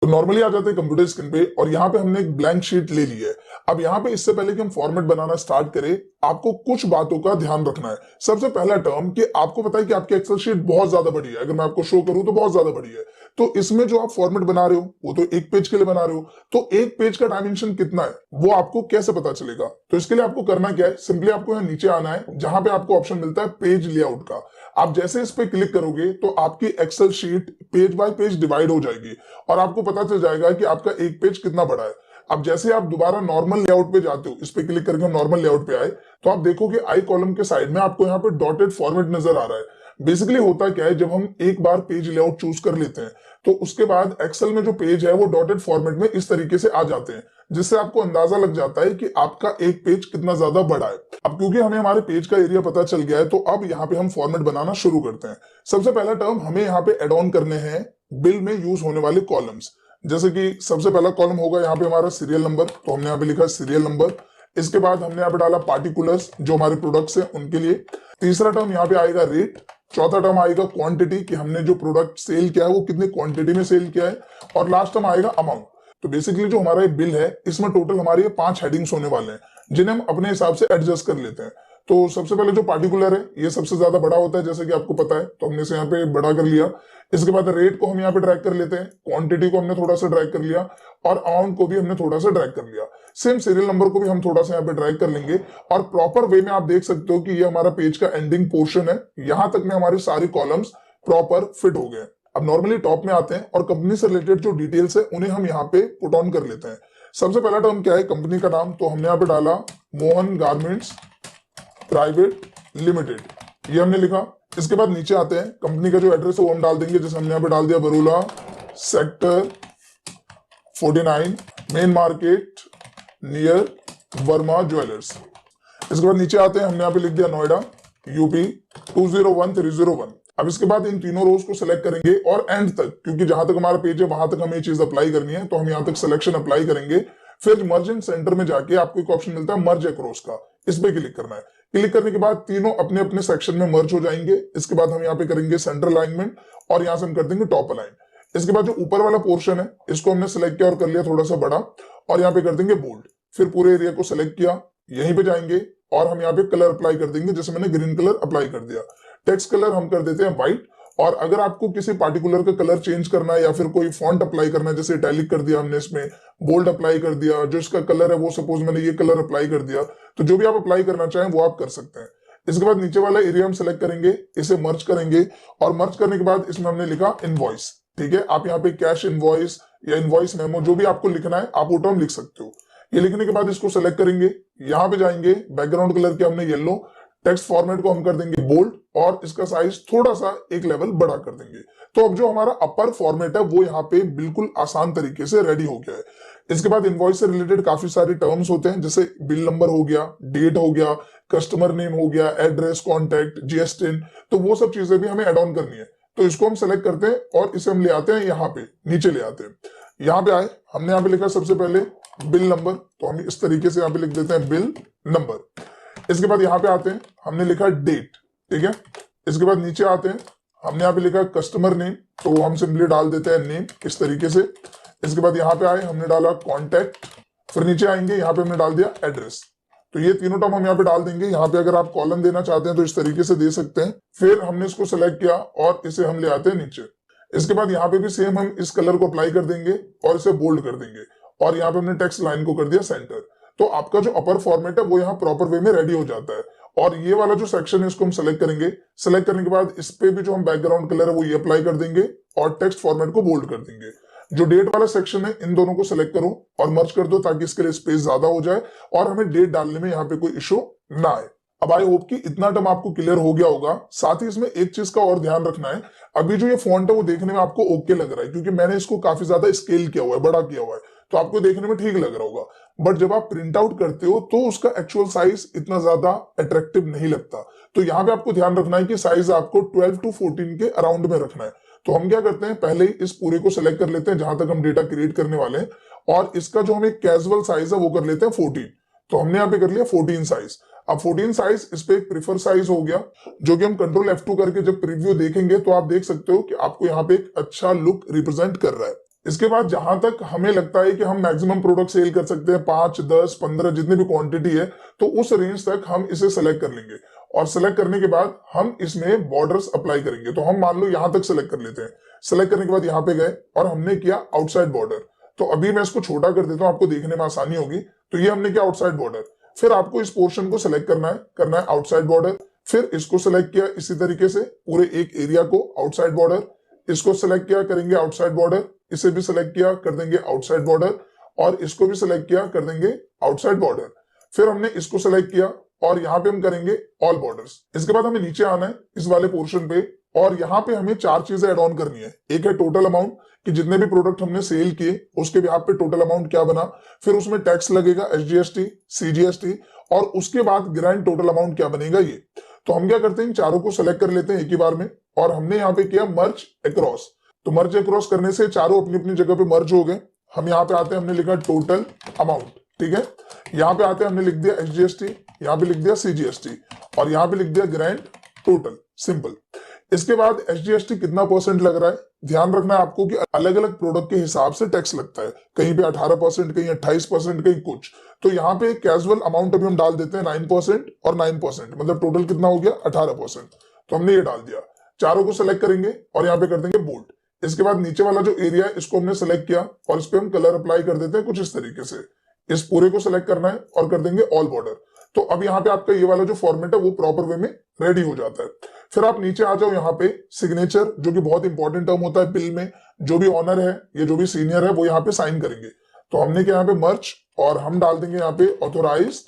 तो नॉर्मली आ जाते हैं कंप्यूटर स्क्रीन पे और यहाँ पे हमने एक ब्लैंक शीट ले ली है। अब यहाँ पे इससे पहले कि हम फॉर्मेट बनाना स्टार्ट करें, आपको कुछ बातों का ध्यान रखना है। सबसे पहला टर्म कि आपको पता है कि आपकी एक्सेल शीट बहुत ज्यादा बड़ी है, अगर मैं आपको शो करूं तो बहुत ज्यादा बड़ी है। तो इसमें जो आप फॉर्मेट बना रहे हो वो तो एक पेज के लिए बना रहे हो, तो एक पेज का डायमेंशन कितना है वो आपको कैसे पता चलेगा? तो इसके लिए आपको करना क्या है, सिंपली आपको यहाँ नीचे आना है जहां पे आपको ऑप्शन मिलता है पेज लेआउट का। आप जैसे इस पे क्लिक करोगे तो आपकी excel sheet page by page divide हो जाएगी और आपको पता चल जाएगा कि आपका एक पेज कितना बड़ा है। अब जैसे आप दोबारा नॉर्मल लेआउट पे जाते हो, इस पे क्लिक करके हम नॉर्मल लेआउट पे आए, तो आप देखोगे आई कॉलम के साइड में आपको यहाँ पे डॉटेड फॉर्मेट नजर आ रहा है। बेसिकली होता क्या है, जब हम एक बार पेज लेआउट चूज कर लेते हैं तो उसके बाद एक्सेल में जो पेज है वो डॉटेड फॉर्मेट में इस तरीके से आ जाते हैं, जिससे आपको अंदाजा लग जाता है कि आपका एक पेज कितना ज्यादा बड़ा है। अब क्योंकि हमें हमारे पेज का एरिया पता चल गया है, तो अब यहाँ पे हम फॉर्मेट बनाना शुरू करते हैं। सबसे पहला टर्म हमें यहाँ पे एड ऑन करने हैं बिल में यूज होने वाले कॉलम्स। जैसे कि सबसे पहला कॉलम होगा यहाँ पे हमारा सीरियल नंबर, तो हमने यहाँ पे लिखा सीरियल नंबर। इसके बाद हमने यहाँ पे डाला पार्टिकुलर्स, जो हमारे प्रोडक्ट्स हैं उनके लिए। तीसरा टर्म यहाँ पे आएगा रेट। चौथा टर्म आएगा क्वांटिटी, कि हमने जो प्रोडक्ट सेल किया है वो कितनी क्वांटिटी में सेल किया है। और लास्ट टर्म आएगा अमाउंट। तो बेसिकली जो हमारा ये बिल है इसमें टोटल हमारे 5 हेडिंग्स होने वाले हैं, जिन्हें हम अपने हिसाब से एडजस्ट कर लेते हैं। तो सबसे पहले जो पार्टिकुलर है ये सबसे ज्यादा बड़ा होता है, जैसे कि आपको पता है, तो हमने इसे यहाँ पे बड़ा कर लिया। इसके बाद रेट को हम यहाँ पे ड्रैग कर लेते हैं, क्वांटिटी को हमने थोड़ा सा ड्रैग कर लिया और अमाउंट को भी हमने थोड़ा सा ड्रैग कर लिया। सेम सीरियल नंबर को भी हम थोड़ा सा यहाँ पे ड्रैग कर लेंगे और प्रॉपर वे में आप देख सकते हो कि ये हमारा पेज का एंडिंग पोर्शन है। यहां तक में हमारे सारे कॉलम्स प्रॉपर फिट हो गए। अब नॉर्मली टॉप में आते हैं और कंपनी से रिलेटेड जो डिटेल्स है उन्हें हम यहाँ पे पुट ऑन कर लेते हैं। सबसे पहला टर्म क्या है, कंपनी का नाम, तो हमने यहाँ पे डाला मोहन गारमेंट्स प्राइवेट लिमिटेड, ये हमने लिखा। इसके बाद नीचे आते हैं, कंपनी का जो एड्रेस है वो हम डाल देंगे, जैसे हमने यहाँ पे डाल दिया Barola sector 49 main market near Verma jewellers. इसके बाद नीचे आते हैं, हमने यहाँ पे लिख दिया नोएडा यूपी 201301। अब इसके बाद इन तीनों रोज को सिलेक्ट करेंगे और एंड तक, क्योंकि जहां तक हमारा पेज है वहां तक हमें ये चीज अप्लाई करनी है, तो हम यहाँ तक सिलेक्शन अप्लाई करेंगे। फिर मर्जिंग सेंटर में जाके आपको एक ऑप्शन मिलता है मर्ज अक्रॉस का, इस पे क्लिक करना है। क्लिक करने के बाद तीनों अपने अपने सेक्शन में मर्ज हो जाएंगे। इसके बाद हम यहाँ पे करेंगे सेंटर अलाइनमेंट और यहाँ से हम कर देंगे टॉप अलाइन। इसके बाद जो ऊपर वाला पोर्शन है इसको हमने सिलेक्ट किया और कर लिया थोड़ा सा बड़ा और यहाँ पे कर देंगे बोल्ड। फिर पूरे एरिया को सिलेक्ट किया, यहीं पे जाएंगे और हम यहाँ पे कलर अप्लाई कर देंगे, जैसे मैंने ग्रीन कलर अप्लाई कर दिया। टेक्स्ट कलर हम कर देते हैं व्हाइट। और अगर आपको किसी पार्टिकुलर का कलर चेंज करना है या फिर कोई फॉन्ट अप्लाई करना है, जैसे इटैलिक कर दिया हमने, इसमें बोल्ड अप्लाई कर दिया, जो इसका कलर है वो सपोज मैंने ये कलर अप्लाई कर दिया, तो जो भी आप अप्लाई करना चाहें वो आप कर सकते हैं। इसके बाद नीचे वाला एरिया हम सेलेक्ट करेंगे, इसे मर्ज करेंगे और मर्ज करने के बाद इसमें हमने लिखा इनवॉइस। ठीक है, आप यहाँ पे कैश इनवॉइस या इनवॉइस मेमो जो भी आपको लिखना है आप वो टर्म लिख सकते हो। ये लिखने के बाद इसको सेलेक्ट करेंगे, यहाँ पे जाएंगे, बैकग्राउंड कलर के हमने येलो, टेक्स्ट फॉर्मेट को हम कर देंगे बोल्ड और इसका साइज थोड़ा सा एक लेवल बड़ा कर देंगे। तो अब जो हमारा अपर फॉर्मेट है वो यहाँ पे बिल्कुल आसान तरीके से रेडी हो गया है। इसके बाद इनवॉइस से रिलेटेड काफी सारे टर्म्स होते हैं, जैसे बिल नंबर हो गया, डेट हो गया, कस्टमर नेम हो गया, एड्रेस, कॉन्टैक्ट, जीएसटी, तो वो सब चीजें भी हमें एड ऑन करनी है। तो इसको हम सेलेक्ट करते हैं और इसे हम ले आते हैं यहाँ पे, नीचे ले आते हैं। यहाँ पे आए, हमने यहाँ पे लिखा सबसे पहले बिल नंबर, तो हम इस तरीके से यहाँ पे लिख देते हैं बिल नंबर। इसके बाद यहाँ पे आते हैं, हमने लिखा डेट। ठीक है, इसके बाद नीचे आते हैं, हमने यहाँ पे लिखा कस्टमर नेम, तो हम सिंपली डाल देते हैं नेम इस तरीके से। इसके बाद यहाँ पे आए, हमने डाला कॉन्टैक्ट। फिर नीचे आएंगे, यहाँ पे हमने डाल दिया एड्रेस। तो ये तीनों टर्म हम यहाँ पे डाल देंगे। यहाँ पे अगर आप कॉलम देना चाहते हैं तो इस तरीके से दे सकते हैं। फिर हमने इसको सेलेक्ट किया और इसे हम ले आते हैं नीचे। इसके बाद यहाँ पे भी सेम हम इस कलर को अप्लाई कर देंगे और इसे बोल्ड कर देंगे और यहाँ पे हमने टेक्स्ट लाइन को कर दिया सेंटर। तो आपका जो अपर फॉर्मेट है वो यहाँ प्रॉपर वे में रेडी हो जाता है। और ये वाला जो सेक्शन है इसको हम सेलेक्ट करेंगे। सेलेक्ट करने के बाद इस पे भी जो हम बैकग्राउंड कलर है वो ये अप्लाई कर देंगे और टेक्स्ट फॉर्मेट को बोल्ड कर देंगे। जो डेट वाला सेक्शन है इन दोनों को सेलेक्ट करो और मर्ज कर दो, ताकि इसके लिए स्पेस ज्यादा हो जाए और हमें डेट डालने में यहाँ पे कोई इशू ना आए। अब आई होप कि इतना टर्म आपको क्लियर हो गया होगा। साथ ही इसमें एक चीज का और ध्यान रखना है, अभी जो ये फॉन्ट है वो देखने में आपको ओके लग रहा है क्योंकि मैंने इसको काफी ज्यादा स्केल किया हुआ है, बड़ा किया हुआ है, तो आपको देखने में ठीक लग रहा होगा। बट जब आप प्रिंट आउट करते हो तो उसका एक्चुअल साइज इतना ज्यादा अट्रैक्टिव नहीं लगता। तो यहाँ पे आपको ध्यान रखना है कि साइज आपको 12 to 14 के अराउंड में रखना है। तो हम क्या करते हैं, पहले ही इस पूरे को सिलेक्ट कर लेते हैं जहां तक हम डेटा क्रिएट करने वाले हैं और इसका जो हमें कैजुअल साइज है वो कर लेते हैं 14। तो हमने यहाँ पे कर लिया 14 साइज। अब 14 साइज इस पे एक प्रीफर साइज हो गया, जो कि हम कंट्रोल F2 करके जब प्रीव्यू देखेंगे तो आप देख सकते हो कि आपको यहाँ पे एक अच्छा लुक रिप्रेजेंट कर रहा है। इसके बाद जहां तक हमें लगता है कि हम मैक्सिमम प्रोडक्ट सेल कर सकते हैं 5, 10, 15 जितनी भी क्वांटिटी है, तो उस रेंज तक हम इसे सेलेक्ट कर लेंगे। और सेलेक्ट करने के बाद हम इसमें बॉर्डर्स अप्लाई करेंगे। तो हम मान लो यहां तक सेलेक्ट कर लेते हैं। सेलेक्ट करने के बाद यहाँ पे गए और हमने किया आउटसाइड बॉर्डर। तो अभी मैं इसको छोटा कर देता हूं, आपको देखने में आसानी होगी। तो ये हमने किया आउटसाइड बॉर्डर। फिर आपको इस पोर्शन को सिलेक्ट करना है आउटसाइड बॉर्डर। फिर इसको सिलेक्ट किया इसी तरीके से पूरे एक एरिया को आउटसाइड बॉर्डर। इसको सिलेक्ट किया, करेंगे आउटसाइड बॉर्डर। इसे भी सिलेक्ट किया, कर देंगे आउटसाइड बॉर्डर। और इसको भी सिलेक्ट किया, कर देंगे आउटसाइड बॉर्डर। फिर हमने इसको सिलेक्ट किया और यहाँ पे हम करेंगे ऑल बॉर्डर्स। इसके बाद हमें नीचे आना है इस वाले पोर्शन पे, और यहाँ पे हमें 4 चीजें एड ऑन करनी है। एक है टोटल अमाउंट, कि जितने भी प्रोडक्ट हमने सेल किए उसके बिहाफ पे टोटल अमाउंट क्या बना। फिर उसमें टैक्स लगेगा, SGST, CGST, और उसके बाद ग्रैंड टोटल अमाउंट क्या बनेगा ये। तो हम क्या करते हैं, इन चारों को सेलेक्ट कर लेते हैं एक ही बार में, और हमने यहाँ पे किया मर्ज अक्रॉस। तो मर्ज अक्रॉस करने से चारों अपनी अपनी जगह पे मर्ज हो गए। हम यहाँ पे आते हैं, हमने लिखा टोटल अमाउंट, ठीक है। यहाँ पे आते हैं, हमने लिख दिया SGST, यहाँ पे लिख दिया CGST, और यहाँ पे लिख दिया ग्रैंड टोटल, सिंपल। इसके बाद SGST कितना % लग रहा है, ध्यान रखना है आपको कि अलग अलग प्रोडक्ट के हिसाब से टैक्स लगता है। कहीं पे 18%, कहीं 28%, कहीं कुछ। तो यहाँ पे कैजुअल अमाउंट अभी हम डाल देते हैं 9% और 9%, मतलब टोटल कितना हो गया 18%। तो हमने ये डाल दिया। चारों को सिलेक्ट करेंगे और यहाँ पे कर देंगे बोल्ड। इसके बाद नीचे वाला जो एरिया है इसको हमने सेलेक्ट किया और इस पे हम कलर अप्लाई कर देते हैं कुछ इस तरीके से। इस पूरे को सिलेक्ट करना है और कर देंगे ऑल बॉर्डर। तो अब यहाँ पे आपका ये वाला जो फॉर्मेट है वो प्रॉपर वे में रेडी हो जाता है। फिर आप नीचे आ जाओ, यहाँ पे सिग्नेचर, जो कि बहुत इंपॉर्टेंट टर्म होता है बिल में। जो भी ऑनर है या जो भी सीनियर है वो यहाँ पे साइन करेंगे। तो हमने क्या यहाँ पे मर्ज, और हम डाल देंगे यहाँ पे ऑथोराइज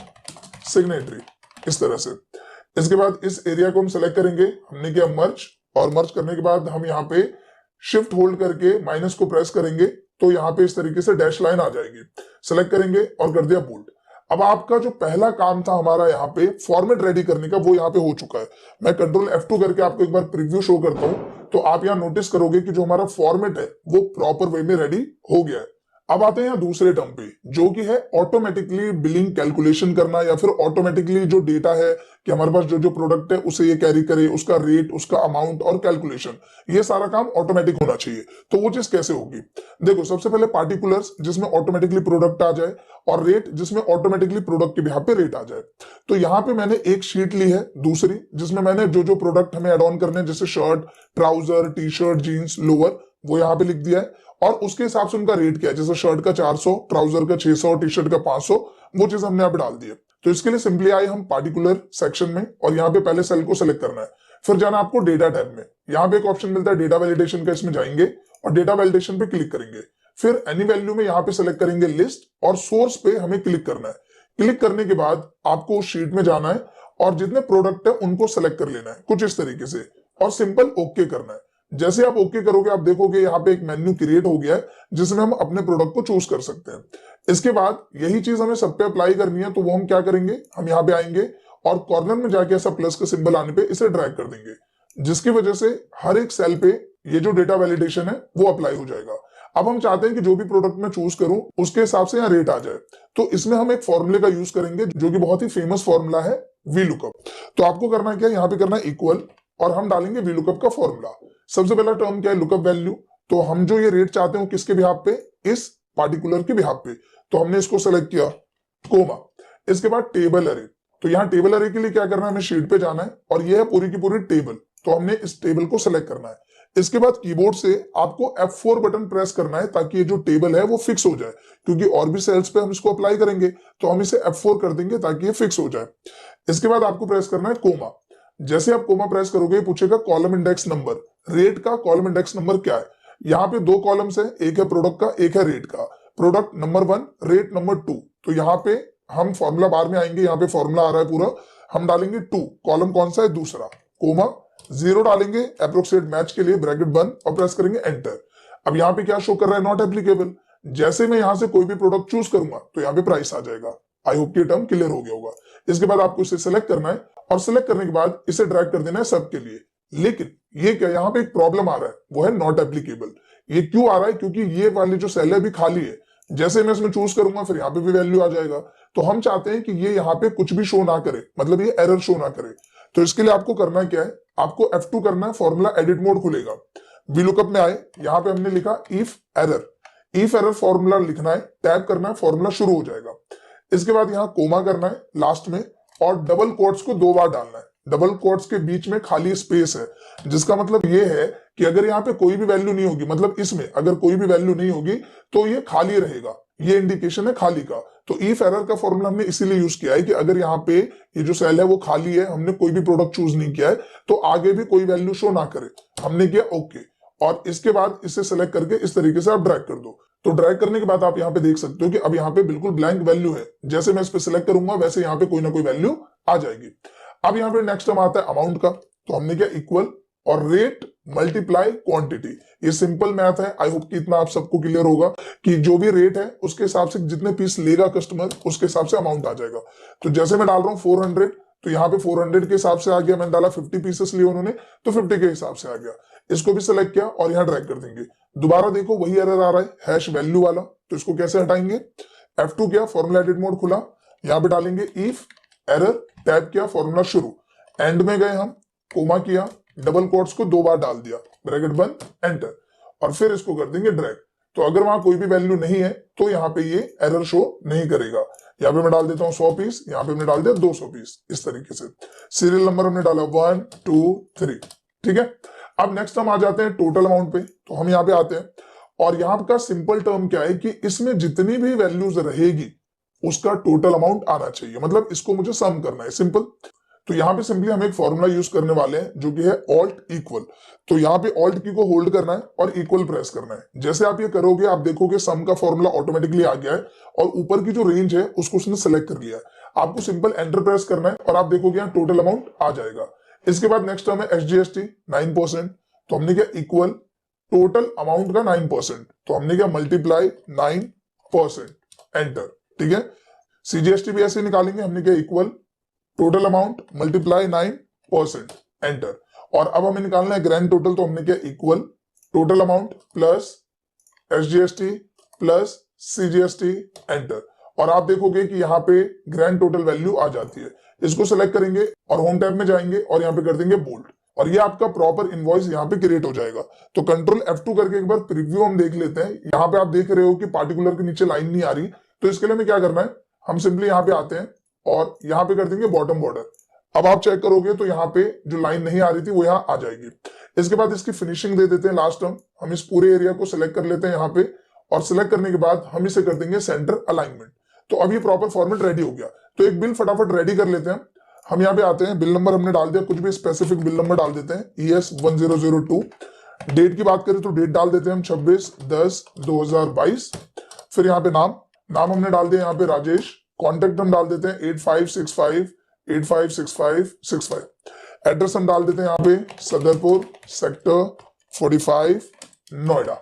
सिग्नेटरी, इस तरह से। इसके बाद इस एरिया को हम सेलेक्ट करेंगे, हमने किया मर्ज, और मर्ज करने के बाद हम यहाँ पे शिफ्ट होल्ड करके माइनस को प्रेस करेंगे तो यहाँ पे इस तरीके से डैश लाइन आ जाएगी। सेलेक्ट करेंगे और कर दिया बोल्ड। अब आपका जो पहला काम था हमारा यहाँ पे फॉर्मेट रेडी करने का, वो यहाँ पे हो चुका है। मैं कंट्रोल F2 करके आपको एक बार प्रीव्यू शो करता हूं, तो आप यहाँ नोटिस करोगे कि जो हमारा फॉर्मेट है वो प्रॉपर वे में रेडी हो गया है। अब आते हैं यहाँ दूसरे टर्म पे, जो कि है ऑटोमेटिकली बिलिंग कैलकुलेशन करना, या फिर ऑटोमेटिकली जो डेटा है कि हमारे पास जो जो प्रोडक्ट है उसे ये कैरी करे, उसका रेट, उसका अमाउंट और कैलकुलेशन, ये सारा काम ऑटोमेटिक होना चाहिए। तो वो चीज कैसे होगी, देखो सबसे पहले पार्टिकुलर्स, जिसमें ऑटोमेटिकली प्रोडक्ट आ जाए, और रेट, जिसमें ऑटोमेटिकली प्रोडक्ट के बिहाफ पे रेट आ जाए। तो यहाँ पे मैंने एक शीट ली है दूसरी, जिसमें मैंने जो जो प्रोडक्ट हमें एड ऑन करने हैं, जैसे shirt, trouser, T shirt, jeans, lower, वो यहाँ पे लिख दिया है, और उसके हिसाब से उनका रेट क्या है। जैसे शर्ट का 400, ट्राउजर का 600, टी शर्ट का 500, वो चीज हमने यहाँ पे डाल दी है। तो इसके लिए सिंपली आए हम पार्टिकुलर सेक्शन में, और यहाँ पे पहले सेल को सेलेक्ट करना है। फिर जाना आपको डेटा टैब में, यहाँ पे एक ऑप्शन मिलता है डेटा वैलिडेशन का, इसमें जाएंगे और डेटा वैलिडेशन पे क्लिक करेंगे। फिर एनी वैल्यू में यहाँ पे सेलेक्ट करेंगे लिस्ट, और सोर्स पे हमें क्लिक करना है। क्लिक करने के बाद आपको उस शीट में जाना है और जितने प्रोडक्ट है उनको सेलेक्ट कर लेना है कुछ इस तरीके से, और सिंपल ओके करना है। जैसे आप ओके करोगे आप देखोगे यहाँ पे एक मेन्यू क्रिएट हो गया है, जिसमें हम अपने प्रोडक्ट को चूज कर सकते हैं। इसके बाद यही चीज हमें सब पे अप्लाई करनी है, तो वो हम क्या करेंगे, हम यहाँ पे आएंगे और कॉर्नर में जाके ऐसा प्लस का सिंबल आने पे इसे ड्रैग कर देंगे, जिसकी वजह से हर एक सेल पे ये जो डेटा वैलिडेशन है वो अप्लाई हो जाएगा। अब हम चाहते हैं कि जो भी प्रोडक्ट मैं चूज करूं उसके हिसाब से यहाँ रेट आ जाए, तो इसमें हम एक फॉर्मूले का यूज करेंगे जो कि बहुत ही फेमस फॉर्मूला है VLOOKUP। तो आपको करना क्या है, यहाँ पे करना है इक्वल, और हम डालेंगे VLOOKUP का फॉर्मूला। सबसे पहला टर्म क्या है, लुकअप वैल्यू। तो हम जो ये रेट चाहते हैं किसके बिहाफ पे, इस पार्टिकुलर के बिहाफ पे। तो हमने इसको सेलेक्ट किया, कोमा। इसके बाद टेबल अरे, तो यहाँ टेबल अरे के लिए क्या करना है, हमें शीट पे जाना है और ये है पूरी की पूरी टेबल। तो हमने इस टेबल को सेलेक्ट करना है। इसके बाद कीबोर्ड से आपको F4 बटन प्रेस करना है ताकि ये जो टेबल है वो फिक्स हो जाए, क्योंकि और भी सेल्स पे हम इसको अप्लाई करेंगे। तो हम इसे F4 कर देंगे ताकि ये फिक्स हो जाए। इसके बाद आपको प्रेस करना है कोमा। जैसे आप कोमा प्रेस करोगे पूछेगा कॉलम इंडेक्स नंबर, रेट का कॉलम इंडेक्स नंबर क्या है। यहाँ पे 2 कॉलम्स है, एक है प्रोडक्ट का, एक है रेट का। Product number 1, rate number 2। तो यहाँ पे हम फॉर्मूला बार में आएंगे, यहाँ पे फॉर्मूला आ रहा है पूरा, हम डालेंगे 2, कॉलम कौन सा है, दूसरा, कोमा 0 डालेंगे अप्रोक्सीमेट मैच के लिए, ब्रैकेट बंद, और प्रेस करेंगे एंटर। अब यहाँ पे क्या शो कर रहा है, नॉट एप्लीकेबल। जैसे मैं यहाँ से कोई भी प्रोडक्ट चूज करूंगा तो यहाँ पे प्राइस आ जाएगा। आई होप कि टर्म क्लियर हो गया होगा। इसके बाद आपको इसे सेलेक्ट करना है और सेलेक्ट करने के बाद इसे ड्रैग कर देना है सबके लिए। लेकिन ये क्या, यहाँ पे एक प्रॉब्लम आ रहा है, वो है नॉट एप्लीकेबल। ये क्यों आ रहा है, क्योंकि ये वाली जो सेल है अभी खाली है। जैसे मैं इसमें चूज करूंगा फिर यहाँ पे भी वैल्यू आ जाएगा। तो हम चाहते हैं कि ये यहाँ पे कुछ भी शो ना करे, मतलब ये एरर शो ना करे। तो इसके लिए आपको करना क्या है, आपको F2 करना है, फॉर्मूला एडिट मोड खुलेगा। VLOOKUP में आए, यहाँ पे हमने लिखा if error. If error formula लिखना है, टैप करना है, फॉर्मूला शुरू हो जाएगा। इसके बाद यहाँ कोमा करना है लास्ट में, और डबल कोट्स को 2 बार डालना है। डबल कोट्स के बीच में खाली स्पेस है, जिसका मतलब ये है कि अगर यहाँ पे कोई भी वैल्यू नहीं होगी, मतलब इसमें अगर कोई भी वैल्यू नहीं होगी तो ये खाली रहेगा, ये इंडिकेशन है खाली का। तो इफ एरर का फॉर्मूला हमने इसीलिए यूज किया है कि अगर यहाँ पे ये जो सेल है वो खाली है, हमने कोई भी प्रोडक्ट चूज नहीं किया है, तो आगे भी कोई वैल्यू शो ना करे। हमने किया ओके, और इसके बाद इसे सेलेक्ट करके इस तरीके से आप ड्रैग कर दो। तो ड्रैग करने के बाद आप यहाँ पे देख सकते हो कि अब यहाँ पे बिल्कुल ब्लैंक वैल्यू है। जैसे मैं इस पे सिलेक्ट करूंगा वैसे यहाँ पे कोई ना कोई वैल्यू आ जाएगी। अब यहाँ पे नेक्स्ट टर्म आता है अमाउंट का, तो हमने क्या इक्वल और रेट मल्टीप्लाई क्वांटिटी। ये सिंपल मैथ है, आई होप कि इतना आप सबको क्लियर होगा कि जो भी रेट है उसके हिसाब से जितने पीस लेगा कस्टमर उसके हिसाब से अमाउंट आ जाएगा। तो जैसे मैं डाल रहा हूँ 400, तो यहाँ पे 400 के हिसाब से आ गया, मैंने डाला 50 पीसेस लिए उन्होंने तो 50 के हिसाब से आ गया। इसको भी सिलेक्ट किया और यहाँ ड्रैग कर देंगे। दोबारा देखो वही एरर आ रहा है हैश वैल्यू वाला, तो इसको कैसे हटाएंगे? F2 किया, फॉर्मूला एडिट मोड खुला, यहाँ पे डालेंगे इफ एरर, टैप किया, फॉर्मूला शुरू, एंड में गए हम, कोमा किया, डबल कोट्स को 2 बार डाल दिया, ब्रैकेट बंद, एंटर, और फिर इसको कर देंगे ड्रैग। तो अगर वहां कोई भी वैल्यू नहीं है तो यहाँ पे ये एरर शो नहीं करेगा। यहाँ पे मैं डाल देता हूँ 100 पीस, यहाँ पे हमने डाल दिया 200 पीस, इस तरीके से। सीरियल नंबर हमने डाला 1 2 3, ठीक है। अब नेक्स्ट हम आ जाते हैं टोटल अमाउंट पे। तो हम यहाँ पे आते हैं, और यहाँ का सिंपल टर्म क्या है कि इसमें जितनी भी वैल्यूज रहेगी उसका टोटल अमाउंट आना चाहिए, मतलब इसको मुझे सम करना है, सिंपल। तो यहाँ पे सिंपली हम एक फॉर्मूला यूज करने वाले हैं जो कि है ऑल्ट इक्वल। तो यहाँ पे ऑल्ट की को होल्ड करना है और इक्वल प्रेस करना है। जैसे आप ये करोगे आप देखोगे सम का फॉर्मूला ऑटोमेटिकली आ गया है, और ऊपर की जो रेंज है उसको उसने सेलेक्ट कर लिया है। आपको सिंपल एंटर प्रेस करना है और आप देखोगे यहाँ टोटल अमाउंट आ जाएगा। इसके बाद नेक्स्ट टर्म है SGST 9%, तो हमने क्या इक्वल टोटल अमाउंट का 9%, तो हमने क्या मल्टीप्लाई 9%, एंटर, ठीक है। CGST भी ऐसे निकालेंगे, हमने क्या equal total amount multiply 9%, enter. और अब हमें निकालना है ग्रैंड टोटल, तो हमने क्या equal total amount plus SGST plus CGST, enter. और आप देखोगे कि यहाँ पे ग्रैंड टोटल वैल्यू आ जाती है। इसको सेलेक्ट करेंगे और होम टैब में जाएंगे और यहाँ पे कर देंगे बोल्ड, और ये आपका प्रॉपर इनवॉइस यहाँ पे क्रिएट हो जाएगा। तो कंट्रोल F2 करके एक बार प्रीव्यू हम देख लेते हैं। यहाँ पे आप देख रहे हो कि पार्टिकुलर के नीचे लाइन नहीं आ रही, तो इसके लिए हमें क्या करना है, हम सिंपली यहाँ पे आते हैं और यहाँ पे कर देंगे बॉटम बॉर्डर। अब आप चेक करोगे तो यहाँ पे जो लाइन नहीं आ रही थी वो यहाँ आ जाएगी। इसके बाद इसकी फिनिशिंग दे देते हैं लास्ट हम इस पूरे एरिया को सिलेक्ट कर लेते हैं यहाँ पे, और सिलेक्ट करने के बाद हम इसे कर देंगे सेंटर अलाइनमेंट। तो अब ये प्रॉपर फॉर्मेट रेडी हो गया। तो एक बिल फटाफट रेडी कर लेते हैं। हम यहाँ पे आते हैं, बिल नंबर हमने डाल दिया, कुछ भी स्पेसिफिक बिल नंबर डाल देते हैं, ES1002। डेट की बात करें तो डेट डाल देते हैं हम 26/10/2022। फिर यहाँ पे नाम हमने डाल दिया यहाँ पे राजेश। कॉन्टेक्ट हम डाल देते हैं 8565 एड्रेस हम डाल देते हैं यहाँ पे सदरपुर सेक्टर 45 नोएडा,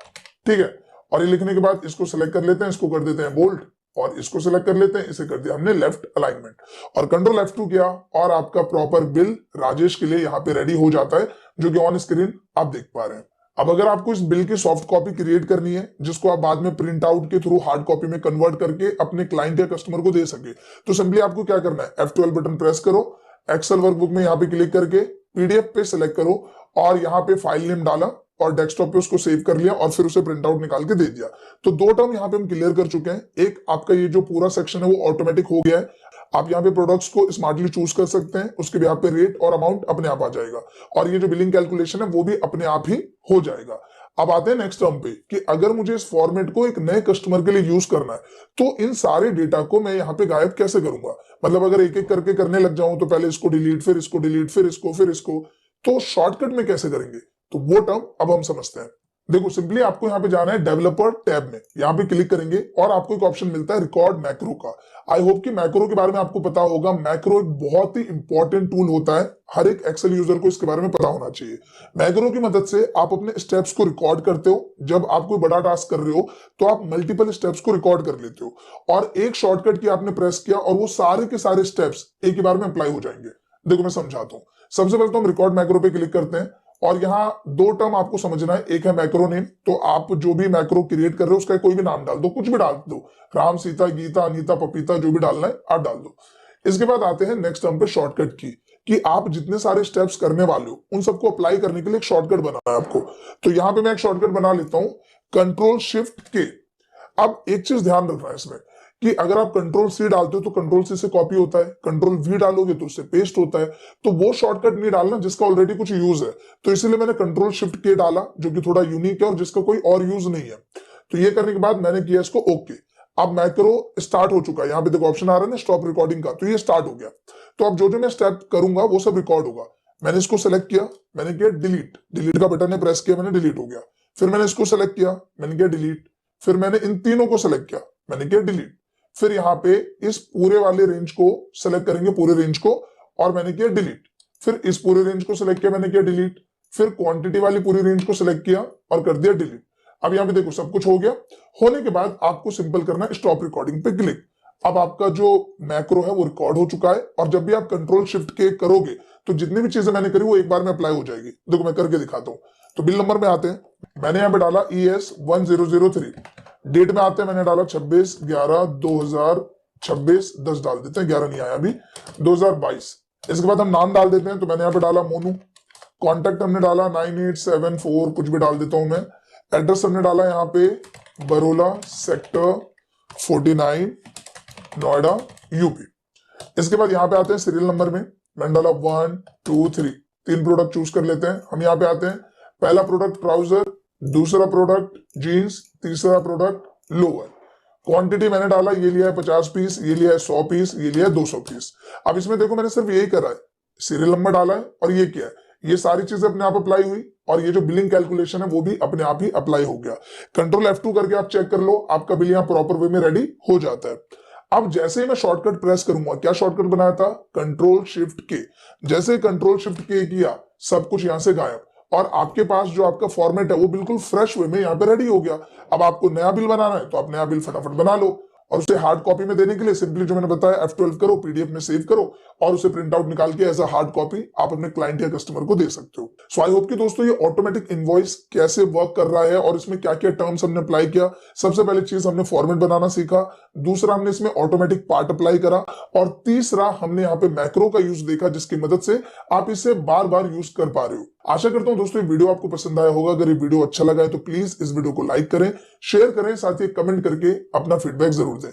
ठीक है। और ये लिखने के बाद इसको सिलेक्ट कर लेते हैं, इसको कर देते हैं बोल्ड, और इसको सिलेक्ट कर लेते हैं, इसे कर दिया हमने लेफ्ट अलाइनमेंट, और कंट्रोल F2 किया, और आपका प्रॉपर बिल राजेश के लिए यहाँ पे रेडी हो जाता है, जो कि ऑन स्क्रीन आप देख पा रहे हैं। अब अगर आपको इस बिल की सॉफ्ट कॉपी क्रिएट करनी है जिसको आप बाद में प्रिंट आउट के थ्रू हार्ड कॉपी में कन्वर्ट करके अपने क्लाइंट या कस्टमर को दे सके, तो सिंपली आपको क्या करना है, F12 बटन प्रेस करो, एक्सेल वर्कबुक में यहाँ पे क्लिक करके PDF पे सिलेक्ट करो, और यहाँ पे फाइल नेम डाला और डेस्कटॉप पे उसको सेव कर लिया, और फिर उसे प्रिंट आउट निकाल के दे दिया। तो 2 टर्म यहाँ पे हम क्लियर कर चुके हैं। एक आपका ये जो पूरा सेक्शन है वो ऑटोमेटिक हो गया है। आप यहाँ पे प्रोडक्ट्स को स्मार्टली चूज कर सकते हैं, उसके यहाँ पे रेट और अमाउंट अपने आप आ जाएगा, और ये जो बिलिंग कैलकुलेशन है वो भी अपने आप ही हो जाएगा। अब आते हैं नेक्स्ट टर्म पे कि अगर मुझे इस फॉर्मेट को एक नए कस्टमर के लिए यूज करना है तो इन सारे डेटा को मैं यहाँ पे गायब कैसे करूंगा। मतलब अगर एक एक करके करने लग जाऊं तो पहले इसको डिलीट, फिर इसको डिलीट, फिर इसको, तो शॉर्टकट में कैसे करेंगे, तो वो टर्म अब हम समझते हैं। देखो सिंपली आपको यहाँ पे जाना है डेवलपर टैब में, यहाँ पे क्लिक करेंगे और आपको एक ऑप्शन मिलता है रिकॉर्ड मैक्रो का। आई होप कि मैक्रो के बारे में आपको पता होगा। मैक्रो एक बहुत ही इंपॉर्टेंट टूल होता है, हर एक एक्सेल यूजर को इसके बारे में पता होना चाहिए। मैक्रो की मदद से आप अपने स्टेप्स को रिकॉर्ड करते हो। जब आप कोई बड़ा टास्क कर रहे हो तो आप मल्टीपल स्टेप्स को रिकॉर्ड कर लेते हो, और एक शॉर्टकट की आपने प्रेस किया और वो सारे के सारे स्टेप्स एक ही बार में अप्लाई हो जाएंगे। देखो मैं समझाता हूँ। सबसे पहले तो हम रिकॉर्ड मैक्रो पे क्लिक करते हैं, और यहाँ 2 टर्म आपको समझना है। एक है मैक्रो नेम, तो आप जो भी मैक्रो क्रिएट कर रहे हो उसका कोई भी नाम डाल दो, कुछ भी डाल दो, राम, सीता, गीता, अनीता, पपीता, जो भी डालना है आप डाल दो। इसके बाद आते हैं नेक्स्ट टर्म पे शॉर्टकट की, कि आप जितने सारे स्टेप्स करने वाले हो उन सबको अप्लाई करने के लिए एक शॉर्टकट बनाना है आपको। तो यहाँ पे मैं एक शॉर्टकट बना लेता हूँ, Ctrl Shift K। अब एक चीज ध्यान रखना है इसमें कि अगर आप कंट्रोल सी डालते हो तो कंट्रोल सी से कॉपी होता है, कंट्रोल वी डालोगे तो उससे पेस्ट होता है। तो वो शॉर्टकट नहीं डालना जिसका ऑलरेडी कुछ यूज है। तो इसीलिए मैंने कंट्रोल शिफ्ट के डाला जो कि थोड़ा यूनिक है और जिसका कोई और यूज नहीं है। तो ये करने के बाद मैंने किया इसको ओके। अब मैक्रो स्टार्ट हो चुका है, यहाँ पे देखो ऑप्शन आ रहा है ना स्टॉप रिकॉर्डिंग का, तो ये स्टार्ट हो गया। तो अब जो जो मैं स्टेप करूंगा वो सब रिकॉर्ड होगा। मैंने इसको सेलेक्ट किया, मैंने किया डिलीट, डिलीट का बटन है प्रेस किया मैंने, डिलीट हो गया। फिर मैंने इसको सेलेक्ट किया, मैंने किया डिलीट। फिर मैंने इन तीनों को सेलेक्ट किया, मैंने किया डिलीट। फिर यहाँ पे इस पूरे वाले रेंज को सेलेक्ट करेंगे, पूरे रेंज को, और मैंने किया डिलीट। फिर इस पूरे रेंज को सेलेक्ट किया, मैंने किया डिलीट। फिर क्वांटिटी वाली पूरी रेंज को सेलेक्ट किया और कर दिया डिलीट। अब यहाँ पे देखो सब कुछ हो गया। होने के बाद आपको सिंपल करना है स्टॉप रिकॉर्डिंग पे क्लिक। अब आपका जो मैक्रो है वो रिकॉर्ड हो चुका है, और जब भी आप कंट्रोल शिफ्ट के करोगे तो जितनी भी चीजें मैंने करी वो एक बार में अप्लाई हो जाएगी। देखो मैं करके दिखाता हूँ। तो बिल नंबर में आते हैं, मैंने यहाँ पे डाला ES1003। डेट में आते हैं, मैंने डाला 26/11/2026, 10 डाल देते हैं, 11 नहीं आया अभी, 2022। इसके बाद हम नाम डाल देते हैं, तो मैंने यहाँ पे डाला मोनू। कॉन्टेक्ट हमने डाला 9874, कुछ भी डाल देता हूं मैं। एड्रेस हमने डाला यहाँ पे बरोला सेक्टर 49 नोएडा यूपी। इसके बाद यहाँ पे आते हैं सीरियल नंबर में, मैंने डाला 1 2 3, 3 प्रोडक्ट चूज कर लेते हैं। हम यहाँ पे आते हैं, पहला प्रोडक्ट ट्राउजर, दूसरा प्रोडक्ट जीन्स, तीसरा प्रोडक्ट लोअर। क्वांटिटी मैंने डाला, ये लिया है 50 पीस, ये लिया है 100 पीस, ये लिया है 200 पीस। अब इसमें देखो मैंने सिर्फ यही करा है, सीरियल नंबर डाला है और ये किया है। ये सारी चीजें अपने आप अप्लाई हुई, और ये जो बिलिंग कैलकुलेशन है वो भी अपने आप ही अप्लाई हो गया। कंट्रोल F2 करके आप चेक कर लो, आपका बिल यहाँ प्रॉपर वे में रेडी हो जाता है। अब जैसे ही मैं शॉर्टकट प्रेस करूंगा, क्या शॉर्टकट बनाया था, कंट्रोल शिफ्ट के, जैसे कंट्रोल शिफ्ट के किया सब कुछ यहां से गायब, और आपके पास जो आपका फॉर्मेट है वो बिल्कुल फ्रेश वे में यहाँ पे रेडी हो गया। अब आपको नया बिल बनाना है तो आप नया बिल फटाफट बना लो, और उसे हार्ड कॉपी में देने के लिए सिंपली जो मैंने बताया F12 करो, PDF में सेव करो, और उसे प्रिंट आउट निकाल के एज अ हार्ड कॉपी आप अपने क्लाइंट या कस्टमर को दे सकते हो। सो आई होप कि दोस्तों ये ऑटोमेटिक इनवॉइस कैसे वर्क कर रहा है और इसमें क्या क्या टर्म्स हमने अप्लाई किया। सबसे पहले चीज हमने फॉर्मेट बनाना सीखा, दूसरा हमने इसमें ऑटोमेटिक पार्ट अप्लाई करा, और तीसरा हमने यहाँ पे मैक्रो का यूज देखा जिसकी मदद से आप इसे बार बार यूज कर पा रहे हो। आशा करता हूं दोस्तों ये वीडियो आपको पसंद आया होगा। अगर ये वीडियो अच्छा लगा है तो प्लीज इस वीडियो को लाइक करें, शेयर करें, साथ ही कमेंट करके अपना फीडबैक जरूर दें।